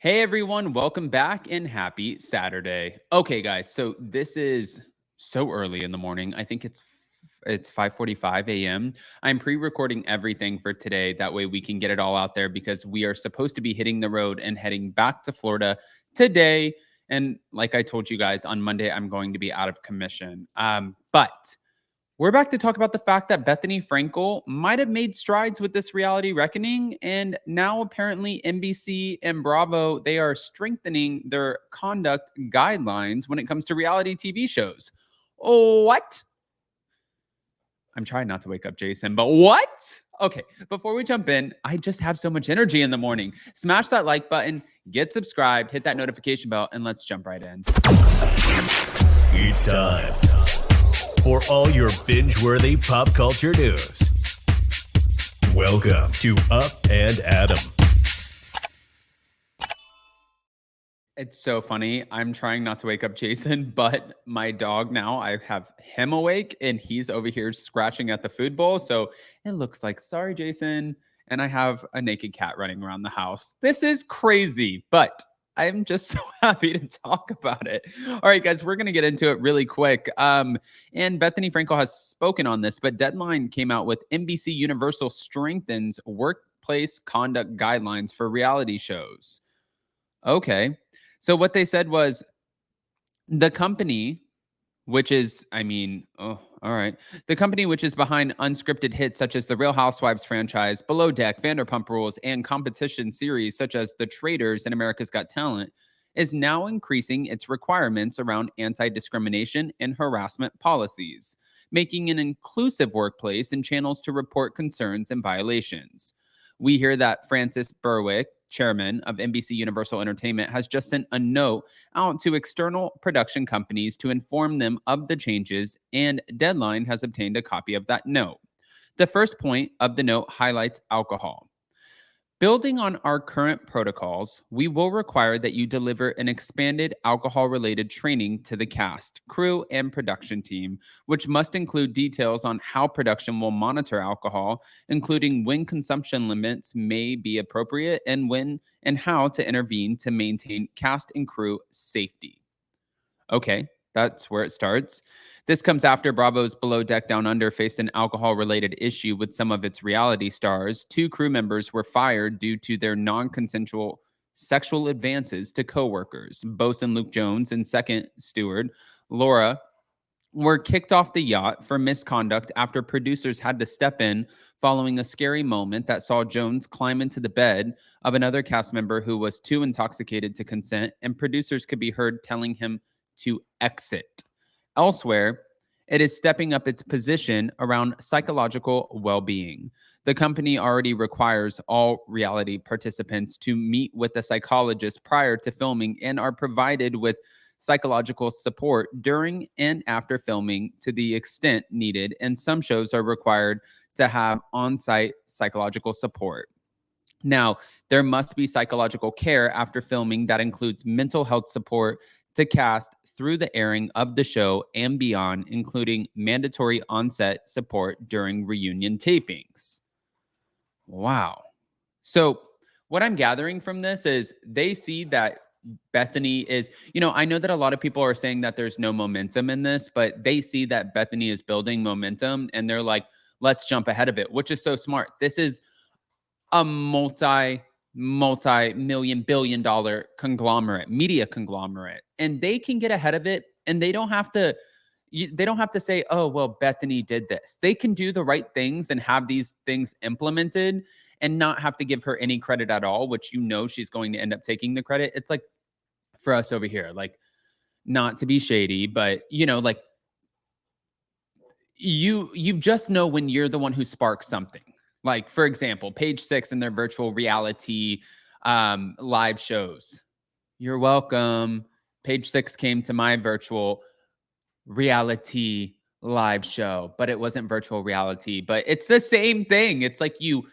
Hey everyone, welcome back and happy Saturday. Okay, guys, so this is so early in the morning. I think it's 5:45 a.m. I'm pre-recording everything for today. That way we can get it all out there because we are supposed to be hitting the road and heading back to Florida today. And like I told you guys on Monday, I'm going to be out of commission. But we're back to talk about the fact that Bethenny Frankel might have made strides with this reality reckoning, and now apparently NBC and Bravo, they are strengthening their conduct guidelines when it comes to reality TV shows. What? I'm trying not to wake up Jason, but what? Okay, before we jump in, I just have so much energy in the morning. Smash that like button, get subscribed, hit that notification bell, and let's jump right in. It's time for all your binge-worthy pop culture news. Welcome to Up and Adam. It's so funny. I'm trying not to wake up Jason, but my dog now, I have him awake and he's over here scratching at the food bowl. So it looks like, sorry, Jason. And I have a naked cat running around the house. This is crazy, but I'm just so happy to talk about it. All right, guys, we're going to get into it really quick. And Bethenny Frankel has spoken on this, but Deadline came out with NBC Universal strengthens workplace conduct guidelines for reality shows. Okay. So what they said was the company, which is, all right. The company, which is behind unscripted hits such as the Real Housewives franchise, Below Deck, Vanderpump Rules, and competition series such as The Traitors and America's Got Talent, is now increasing its requirements around anti-discrimination and harassment policies, making an inclusive workplace and channels to report concerns and violations. We hear that Francis Berwick, chairman of NBC Universal Entertainment, has just sent a note out to external production companies to inform them of the changes, and Deadline has obtained a copy of that note. The first point of the note highlights alcohol. Building on our current protocols, we will require that you deliver an expanded alcohol-related training to the cast, crew, and production team, which must include details on how production will monitor alcohol, including when consumption limits may be appropriate and when and how to intervene to maintain cast and crew safety. Okay, that's where it starts. This comes after Bravo's Below Deck Down Under faced an alcohol-related issue with some of its reality stars. 2 crew members were fired due to their non-consensual sexual advances to coworkers. Bosun Luke Jones and second steward Laura were kicked off the yacht for misconduct after producers had to step in following a scary moment that saw Jones climb into the bed of another cast member who was too intoxicated to consent, and producers could be heard telling him to exit. Elsewhere, it is stepping up its position around psychological well-being. The company already requires all reality participants to meet with a psychologist prior to filming and are provided with psychological support during and after filming to the extent needed, and some shows are required to have on-site psychological support. Now, there must be psychological care after filming that includes mental health support to cast through the airing of the show and beyond, including mandatory on-set support during reunion tapings. Wow. So what I'm gathering from this is they see that Bethenny is, I know that a lot of people are saying that there's no momentum in this, but they see that Bethenny is building momentum and they're like, let's jump ahead of it, which is so smart. This is a multi-million billion dollar media conglomerate, and they can get ahead of it, and they don't have to say, oh, well, Bethenny did this. They can do the right things and have these things implemented and not have to give her any credit at all, which she's going to end up taking the credit. It's like for us over here, like, not to be shady, but like you just know when you're the one who sparks something. Like, for example, Page Six and their virtual reality live shows. You're welcome. Page Six came to my virtual reality live show, but it wasn't virtual reality. But it's the same thing. It's like you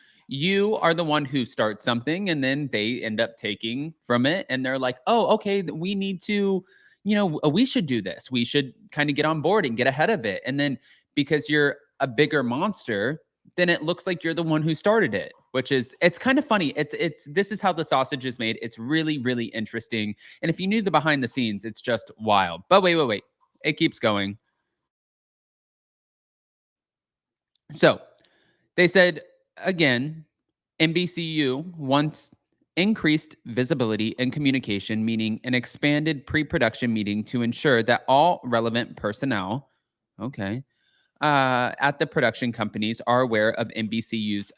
are the one who starts something, and then they end up taking from it, and they're like, oh, okay, we need to, we should do this. We should kind of get on board and get ahead of it. And then because you're a bigger monster, then it looks like you're the one who started it, which is, it's kind of funny. This is how the sausage is made. It's really, really interesting. And if you knew the behind the scenes, it's just wild. But wait. It keeps going. So they said, again, NBCU wants increased visibility and communication, meaning an expanded pre-production meeting to ensure that all relevant personnel, okay, at the production companies are aware of NBCU's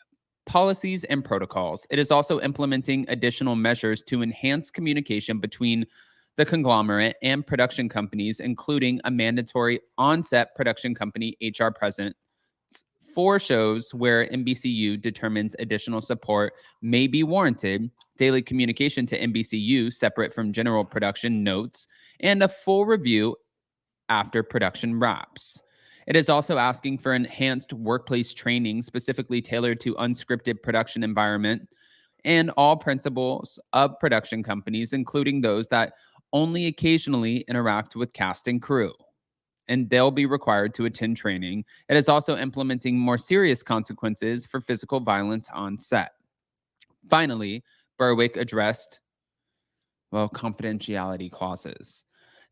policies and protocols. It is also implementing additional measures to enhance communication between the conglomerate and production companies, including a mandatory on-set production company HR presence for shows where NBCU determines additional support may be warranted, daily communication to NBCU separate from general production notes, and a full review after production wraps. It is also asking for enhanced workplace training specifically tailored to unscripted production environment and all principals of production companies, including those that only occasionally interact with cast and crew, and they'll be required to attend training. It is also implementing more serious consequences for physical violence on set. Finally, Berwick addressed, confidentiality clauses.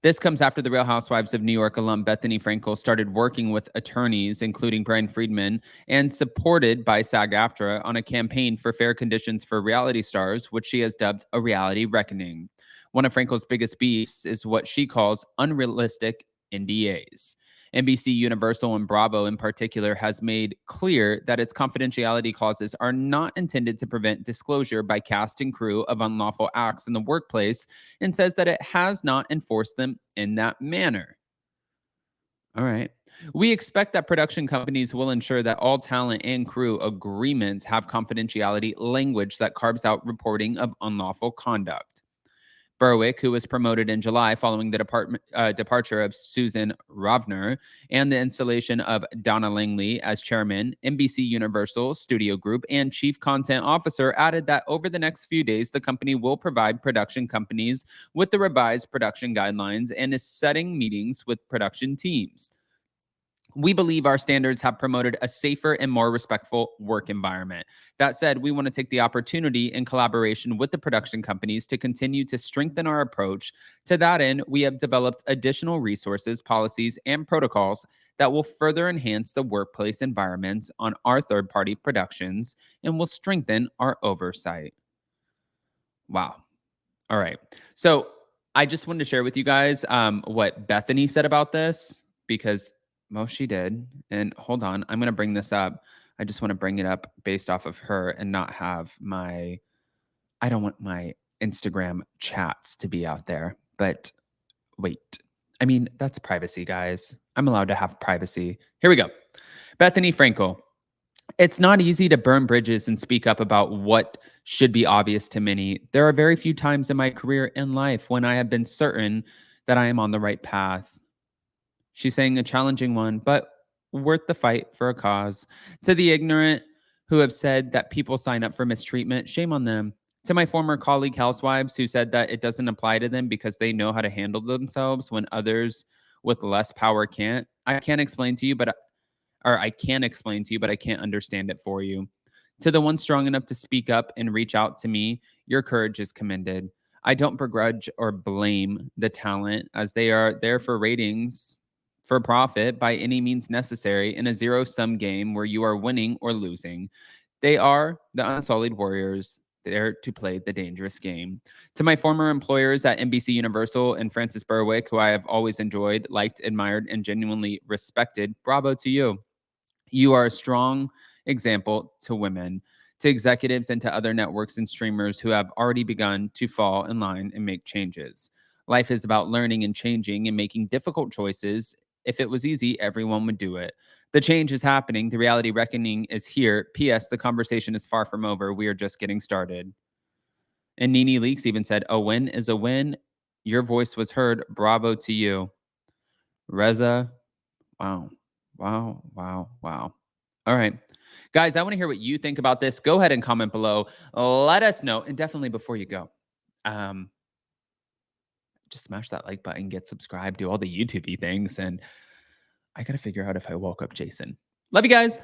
This comes after the Real Housewives of New York alum Bethenny Frankel started working with attorneys, including Brian Friedman, and supported by SAG-AFTRA on a campaign for fair conditions for reality stars, which she has dubbed a reality reckoning. One of Frankel's biggest beefs is what she calls unrealistic NDAs. NBC Universal and Bravo in particular has made clear that its confidentiality clauses are not intended to prevent disclosure by cast and crew of unlawful acts in the workplace, and says that it has not enforced them in that manner. All right. We expect that production companies will ensure that all talent and crew agreements have confidentiality language that carves out reporting of unlawful conduct. Berwick, who was promoted in July following the departure of Susan Rovner and the installation of Donna Langley as chairman, NBC Universal Studio Group and chief content officer, added that over the next few days, the company will provide production companies with the revised production guidelines and is setting meetings with production teams. We believe our standards have promoted a safer and more respectful work environment. That said, we want to take the opportunity in collaboration with the production companies to continue to strengthen our approach. To that end, we have developed additional resources, policies, and protocols that will further enhance the workplace environments on our third-party productions and will strengthen our oversight. Wow. All right. So I just wanted to share with you guys what Bethenny said about this, because she did. And hold on, I'm going to bring this up. I just want to bring it up based off of her and not have I don't want my Instagram chats to be out there. But wait, I mean, that's privacy, guys. I'm allowed to have privacy. Here we go. Bethenny Frankel. It's not easy to burn bridges and speak up about what should be obvious to many. There are very few times in my career and life when I have been certain that I am on the right path. She's saying a challenging one, but worth the fight for a cause. To the ignorant who have said that people sign up for mistreatment, shame on them. To my former colleague housewives who said that it doesn't apply to them because they know how to handle themselves when others with less power can't. I can explain to you, but I can't understand it for you. To the one strong enough to speak up and reach out to me, your courage is commended. I don't begrudge or blame the talent, as they are there for ratings, for profit by any means necessary in a zero-sum game where you are winning or losing. They are the unsullied warriors there to play the dangerous game. To my former employers at NBC Universal and Francis Berwick, who I have always enjoyed, liked, admired, and genuinely respected, bravo to you. You are a strong example to women, to executives, and to other networks and streamers who have already begun to fall in line and make changes. Life is about learning and changing and making difficult choices. If it was easy, everyone would do it. The change is happening. The reality reckoning is here. P.S. The conversation is far from over. We are just getting started. And Nene Leakes even said, a win is a win. Your voice was heard. Bravo to you. Reza, wow. Wow. All right. Guys, I want to hear what you think about this. Go ahead and comment below. Let us know. And definitely before you go, just smash that like button, get subscribed, do all the YouTube-y things. And I got to figure out if I woke up Jason. Love you guys.